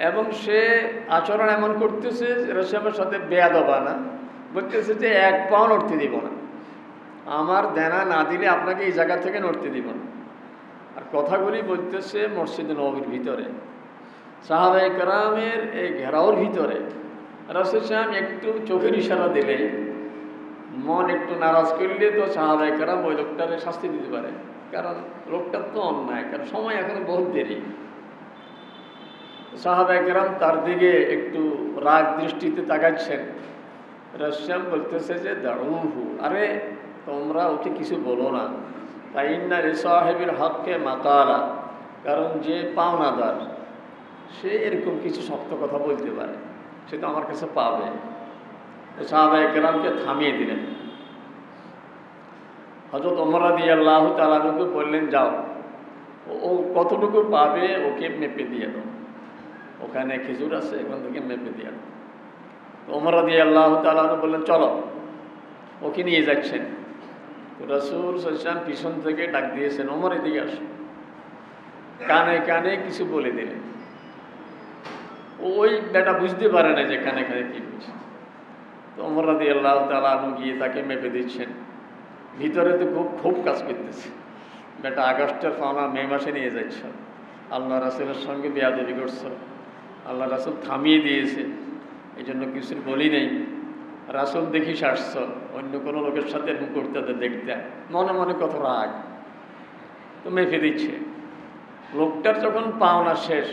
এবং সে আচরণ এমন করতেছে রাসূলের সাথে বেয়াদবানা, বলতেছে যে 1 পাও নড়তে দিব না, আমার দেনা না দিলে আপনাকে এই জায়গা থেকে নড়তে দিব না। আর কথাগুলি বলতেছে মসজিদে নববীর ভিতরে, সাহাবায়ে কেরামের এই ঘেরাওর ভিতরে। রাসূল সাহেব একটু চোখের ইশারা দিলে, মন একটু নারাজ করলে তো সাহাবায়ে কেরাম ওই লোকটারে শাস্তি দিতে পারে, কারণ লোকটার তো অন্যায়, কারণ সময় এখনো বহুত দেরি। সাহাবায়ে কেরাম তার দিকে একটু রাগ দৃষ্টিতে তাকাচ্ছেন। রাসূল বলতেছে যে দাউহু, আরে তোমরা ওকে কিছু বলো না, তাই ইন্না লিসাহিবিল হককে মাকালা, কারণ যে পাওনাদার সে এরকম কিছু শক্ত কথা বলতে পারে, সে তো আমার কাছে পাবে। সাহাবায়ে কেরামকে থামিয়ে দিলেন। হযরত ওমর রাদিয়াল্লাহু তাআলা আনহু বললেন, যাও, ও কতটুকু পাবে ওকে মেপে দিয়ে দাও, ওখানে খেজুর আছে, ওখান থেকে মেপে দিয়ে দাও। ওমর রাদিয়াল্লাহু তাআলা আনহু বললেন, চলো। ওকে নিয়ে যাচ্ছেন। রাসূল সাল্লাল্লাহু আলাইহি ওয়াসাল্লাম পিছন থেকে ডাক দিয়েছেন, ওমর এদিকে আসো। কানে কানে কিছু বলে দিলেন। ওই বেটা বুঝতে পারে না যে কানে কানে কি বলছে। তো ওমর রাদিয়াল্লাহু তাআলা আনহু গিয়ে তাকে মেপে দিচ্ছেন। ভিতরে তো খুব কাজ করতেছে, বেটা আগস্টের পাওনা মে মাসে নিয়ে যাচ্ছ, আল্লাহ রাসূলের সঙ্গে বেয়াদবি করছ, আল্লাহ রাসূল থামিয়ে দিয়েছে, এই জন্য কিছু বলি নেই। রাসূল দেখিস আসছ, অন্য কোনো লোকের সাথে এরকম করতে দেখতে, মনে মনে কত রাগ, তো মেপে দিচ্ছে। লোকটার যখন পাওনা শেষ,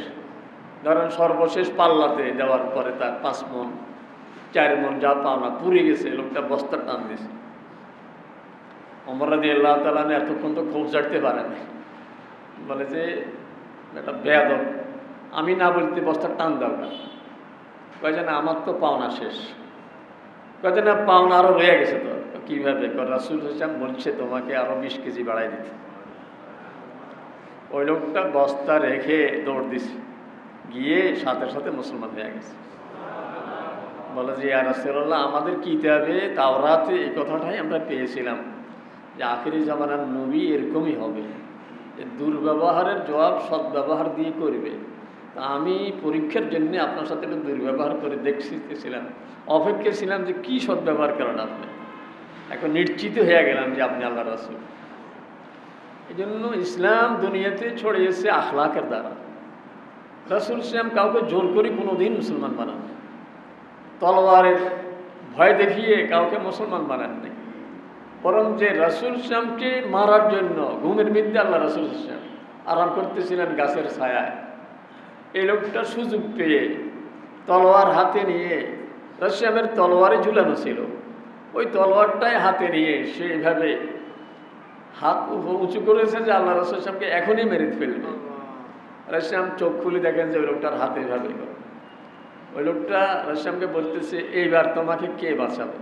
ধরেন সর্বশেষ পাল্লাতে দেওয়ার পরে তার 5 মণ 4 মণ যা পাওনা পুড়ে গেছে, লোকটা বস্তা টান দিয়েছে। ওমর রাদিয়াল্লাহু তাআলা এতক্ষণ তো ক্ষোভ ঝাড়তে পারে না, বলে যে এটা বেয়াদব, আমি না বলতে বস্তা টান দাও না। কয় যে না, আমার তো পাওনা শেষ। কয় যে না, পাওনা আরো রয়ে গেছে। তো কীভাবে? রাসূল সাল্লাল্লাহু বলছে তোমাকে আরো 20 কেজি বাড়াই দিতে। ওই লোকটা বস্তা রেখে দৌড় দিছে, গিয়ে সাথে সাথে মুসলমান হয়ে গেছে। বলে যে ইয়া রাসূলুল্লাহ, আমাদের কিতাবে তাওরাতে এই কথাটাই আমরা পেয়েছিলাম যে আখিরি জামানার নবী এরকমই হবে, যে দুর্ব্যবহারের জবাব সদ্ব্যবহার দিয়ে করবে। তা আমি পরীক্ষার জন্য আপনার সাথে একটু দুর্ব্যবহার করে দেখছিলাম, অপেক্ষা ছিলাম যে কী সদ্ব্যবহার করেন আপনি। এখন নিশ্চিত হয়ে গেলাম যে আপনি আল্লাহ রাসূল। এই জন্য ইসলাম দুনিয়াতে ছড়িয়েছে আখলাকের দ্বারা। রাসূল সাল্লাল্লাহু কাউকে জোর করে কোনোদিন মুসলমান বানান, তলোয়ারের ভয় দেখিয়ে কাউকে মুসলমান বানান নাই, বরং যে রাসূল সাল্লাল্লাহুকে মারার জন্য ঘুমের মধ্যে আল্লাহ রাসূল সাল্লাল্লাহু আরাম করতেছিলেন গাছের ছায়ায়, এই লোকটা সুযোগ পেয়ে তলোয়ার হাতে নিয়ে, রাসূলের তলোয়ারে ঝুলানো ছিল, ওই তলোয়ারটাই হাতে নিয়ে সেইভাবে হাত উঁচু করেছে যে আল্লাহ রাসূল সাল্লাল্লাহুকে এখনই মেরে ফেলবে। রাসূল চোখ খুলে দেখেন যে ওই লোকটার হাতে এভাবে। ওই লোকটা রাসূলকে বলতেছে, এইবার তোমাকে কে বাঁচাবে?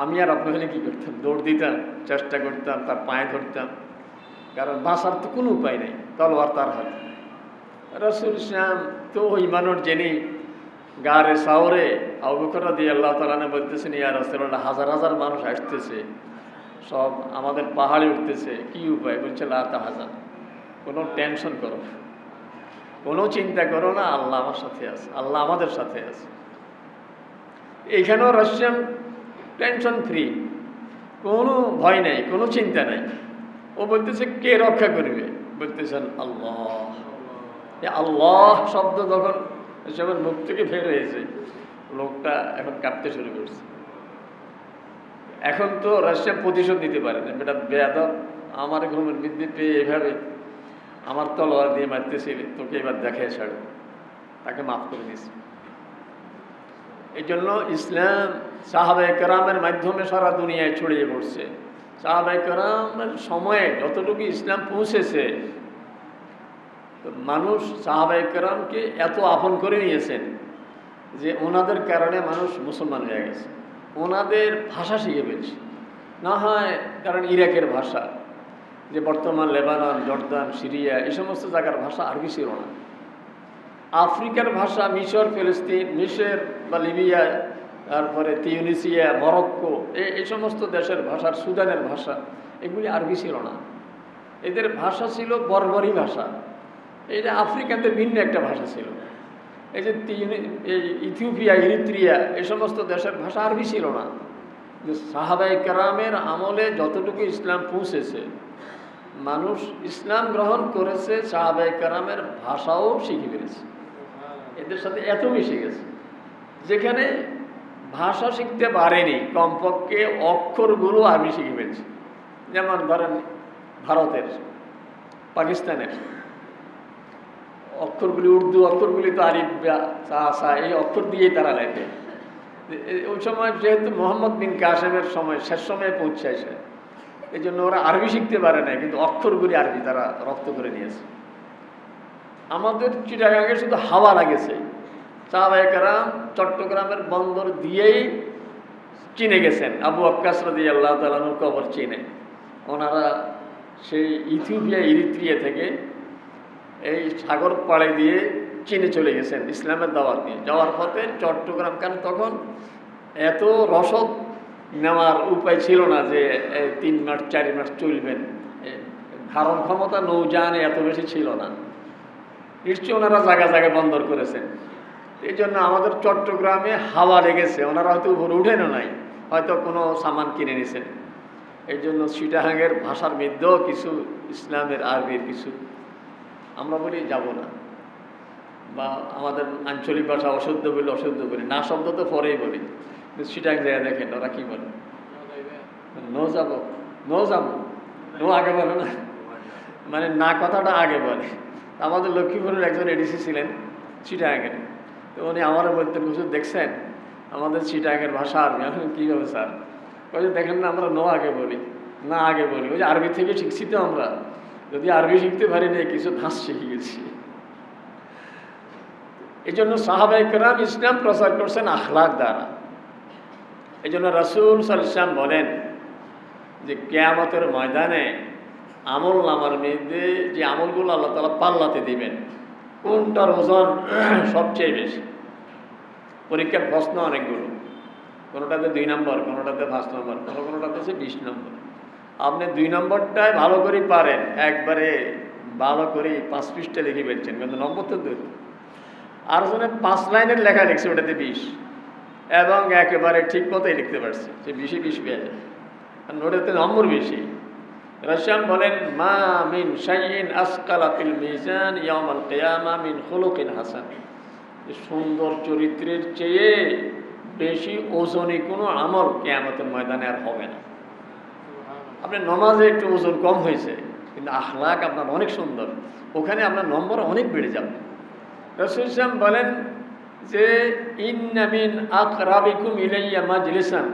আমি আর আপনি হলে কী করতাম? দৌড় দিতাম, চেষ্টা করতাম, তার পায়ে ধরতাম, কারণ বাঁচার তো কোনো উপায় নেই, তলোয়ার তার হাতে। রাসূল সাল্লাল্লাহু তো ওই মানুষ জেনে গারে সাওরে আবু বকর রাদিয়াল্লাহু তাআলা আনহু বলতেছেন, ইয়া রাসূলুল্লাহ, হাজার হাজার মানুষ আসতেছে, সব আমাদের পাহাড়ে উঠতেছে, কি উপায়? বলছে লা তাহজান, কোনো টেনশন করো না, কোনো চিন্তা করো না, আল্লাহ আমার সাথে আছে, আল্লাহ আমাদের সাথে আছে। এইখানেও রাসূল টেনশন ফ্রি, কোনো ভয় নেই, কোনো চিন্তা নেই। ও বলতেছে কে রক্ষা করবে? বলতেছেন আল্লাহ। আল্লাহ শব্দ যখন এসবের মুখ থেকে বের হয়েছে, লোকটা এখন কাঁপতে শুরু করছে। এখন তো রাশিয়া প্রতিশোধ নিতে পারে না, বেটা বেয়াদব, আমার ঘুমের বৃদ্ধি পেয়ে এভাবে আমার তলোয়ার দিয়ে মারতেছিল, তোকে এবার দেখায় ছাড়ো। তাকে মাফ করে দিয়েছে। এই জন্য ইসলাম সাহাবায়ে কেরামের মাধ্যমে সারা দুনিয়ায় ছড়িয়ে পড়ছে। সাহাবায়ে কেরামের সময়ে যতটুকু ইসলাম পৌঁছেছে, মানুষ সাহাবায়ে কেরামকে এত আপন করে নিয়েছেন যে ওনাদের কারণে মানুষ মুসলমান হয়ে গেছে, ওনাদের ভাষা শিখে ফেলছে। না হয় কারণ ইরাকের ভাষা, যে বর্তমান লেবানন, জর্দান, সিরিয়া, এই সমস্ত জায়গার ভাষা আরবি ছিল না। আফ্রিকার ভাষা মিশর, ফিলিস্তিন, মিশর বা লিবিয়া, তারপরে তিউনিসিয়া, মরক্কো, এই সমস্ত দেশের ভাষার, সুদানের ভাষা, এগুলি আরবি ছিল না। এদের ভাষা ছিল বর্বরী ভাষা, এটা আফ্রিকাতে ভিন্ন একটা ভাষা ছিল। এই যে এই ইথিওপিয়া, ইরিত্রিয়া এই সমস্ত দেশের ভাষা আরবি ছিল না। সাহাবায়ে কেরামের আমলে যতটুকু ইসলাম পৌঁছেছে, মানুষ ইসলাম গ্রহণ করেছে, সাহাবায়ে কেরামের ভাষাও শিখে ফেলেছে, এদের সাথে এত মিশে গেছে। যেখানে ভাষা শিখতে পারেনি, কমপক্ষে অক্ষরগুলো আরবি শিখে ফেলছে। যেমন ধরেন ভারতের, পাকিস্তানের অক্ষরগুলি, উর্দু অক্ষরগুলি তো আরিফ সা সা এই অক্ষর দিয়েই তারা লেখে। ওই সময় যেহেতু মোহাম্মদ বিন কাসেমের সময় শেষ সময়ে পৌঁছাইছে, এই জন্য ওরা আরবি শিখতে পারে না, কিন্তু অক্ষরগুলি আরবি তারা রপ্ত করে নিয়েছে। আমাদের চিটাগাঙ্গে শুধু হাওয়া লাগেছে, সাহাবায়ে কেরাম চট্টগ্রামের বন্দর দিয়েই চীনে গেছেন। আবু ওয়াক্কাস রাদিয়াল্লাহু তাআলা আনহুর কবর চীনে। ওনারা সেই ইথিওপিয়া, ইরিত্রিয়া থেকে এই সাগর পাড়ে দিয়ে চীনে চলে গেছেন ইসলামের দাওয়াত নিয়ে। যাওয়ার পথে চট্টগ্রাম, কারণ তখন এত রসদ নেওয়ার উপায় ছিল না যে 3 মাস 4 মাস চলবেন, ধারণ ক্ষমতা নৌযানে এত বেশি ছিল না। নিশ্চয়ই ওনারা জায়গায় জায়গায় বন্দর করেছেন। এই জন্য আমাদের চট্টগ্রামে হাওয়া লেগেছে, ওনারা হয়তো উপরে উঠেনও নাই, হয়তো কোনো সামান কিনে নিয়েছেন। এই জন্য চিটাগাঙ্গের ভাষার মধ্যেও কিছু ইসলামের, আরবির কিছু আমরা বলি যাব না, বা আমাদের আঞ্চলিক ভাষা অশুদ্ধ বলি, অশুদ্ধ বলি না, শব্দ তো পরেই বলি। চিটাগাং জায়গায় দেখেন ওরা কি বলে, নো যাব, নো যাবো, নো আগে বলে না, মানে না কথাটা আগে বলে। আমাদের লক্ষ্মীপুরের একজন এডিসি ছিলেন চিটাগাঙ্গের, তো উনি আমারও বলতেন, হুজুর দেখছেন আমাদের চিটাগাঙ্গের ভাষা আরবি। আমি কীভাবে স্যার? বলছে দেখেন না, আমরা নো আগে বলি, না আগে বলি। ওই যে আরবি থেকে শিখছি তো আমরা, যদি আরবি শিখতে পারি না, কিছু ধাঁচ শিখে গেছি। এই জন্য সাহাবায়ে কেরাম ইসলাম প্রচার করছেন আখলাক দ্বারা। এই জন্য রাসূল সাল্লাল্লাহু আলাইহি ওয়াসাল্লাম বলেন যে কিয়ামতের ময়দানে আমল নামার মধ্যে যে আমলগুলো আল্লাহ তাআলা পাল্লাতে দিবেন, কোনটার ওজন সবচেয়ে বেশি। পরীক্ষার প্রশ্ন অনেকগুলো, কোনোটাতে 2 নম্বর, কোনোটাতে 5 নম্বর, কোনোটাতে 20 নম্বর। আপনি 2 নম্বরটায় ভালো করে পারেন, একবারে ভালো করে 5 পৃষ্ঠা লিখে ফেলছেন, কিন্তু নম্বর তো 2। আর জনে 5 লাইনের লেখা লিখছে, ওটাতে 20, এবং একেবারে ঠিক মতোই লিখতে পারছে, সে 20 পেয়ে যায়, কারণ ওটাতে নম্বর বেশি। রাসূল বলেন মা মিন শাইইন আসকালা ফিল মিজান ইয়াউমাল কিয়ামা মিন খুলুকিন হাসান। সুন্দর চরিত্রের চেয়ে বেশি ওজনই কোনো আমল কিয়ামতের ময়দানে আর হবে না। আপনার নামাজে একটু ওজন কম হয়েছে, কিন্তু আখলাক আপনার অনেক সুন্দর, ওখানে আপনার নম্বর অনেক বেড়ে যাবে। রাসূল সাল্লাল্লাহু বলেন যে ইন্না মিন আকরাবিকুম ইলাইয়া মাজলিসান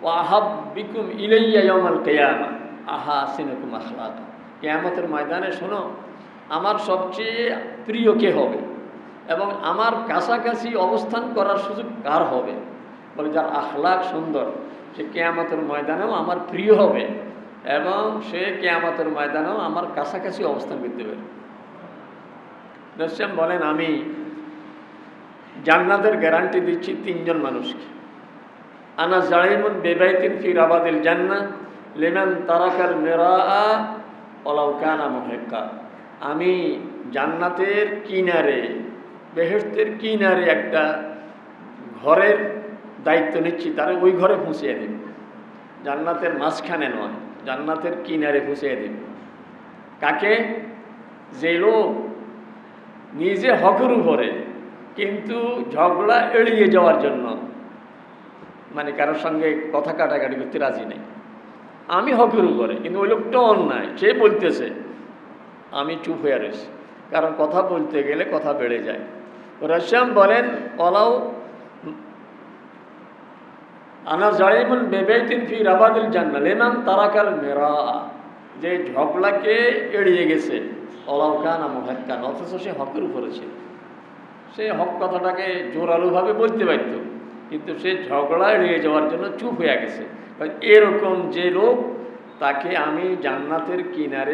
ওয়া আহাব্বিকুম ইলাইয়া ইয়াউমাল কিয়ামা আহাসিনুকুম আখলাকা। কিয়ামতের ময়দানে শোনো, আমার সবচেয়ে প্রিয় কে হবে এবং আমার কাছাকাছি অবস্থান করার সুযোগ কার হবে? বলে যার আখলাক সুন্দর, সে কিয়ামতের ময়দানেও আমার প্রিয় হবে এবং সে কিয়ামতের ময়দানেও আমার কাছাকাছি অবস্থান করতে পারে। রাসূল বলেন আমি জান্নাতের গ্যারান্টি দিচ্ছি 3 জন মানুষকে। আনা জাইমুন বিবাইতিন ফি রাবাদিল জান্নাহ লিমান তারাকাল মিরাআ ওয়ালাউ কানা মুহিক্কা। আমি জান্নাতের কিনারে, বেহেশতের কিনারে একটা ঘরের দায়িত্ব নিচ্ছি, তারা ওই ঘরে পৌঁছিয়ে দেব। জান্নাতের মাঝখানে নয়, জান্নাতের কিনারে পৌঁছিয়ে দেব। কাকে? যে লোক নিজে হকের উপরে, কিন্তু ঝগড়া এড়িয়ে যাওয়ার জন্য, মানে কারোর সঙ্গে কথা কাটাকাটি করতে রাজি নেই। আমি হকের উপরে, কিন্তু ওই লোকটা অন্যায়, সে বলতেছে, আমি চুপ হয়ে রয়েছি, কারণ কথা বলতে গেলে কথা বেড়ে যায়। রাসূল বলেন ওয়ালাউ আনা জাইমুন বিবাইতিন ফি রাবাদিল জান্নাহ লিমান তারাকাল মিরাআ। যে ঝগড়াকে এড়িয়ে গেছে, ওয়ালাউ কানা মুহিক্কান, অথচ সে হকের উপরে ছিল, সে হক কথাটাকে জোরালোভাবে বলতে পারত, কিন্তু সে ঝগড়া এড়িয়ে যাওয়ার জন্য চুপ হয়ে গেছে। এরকম যে লোক, তাকে আমি জান্নাতের কিনারে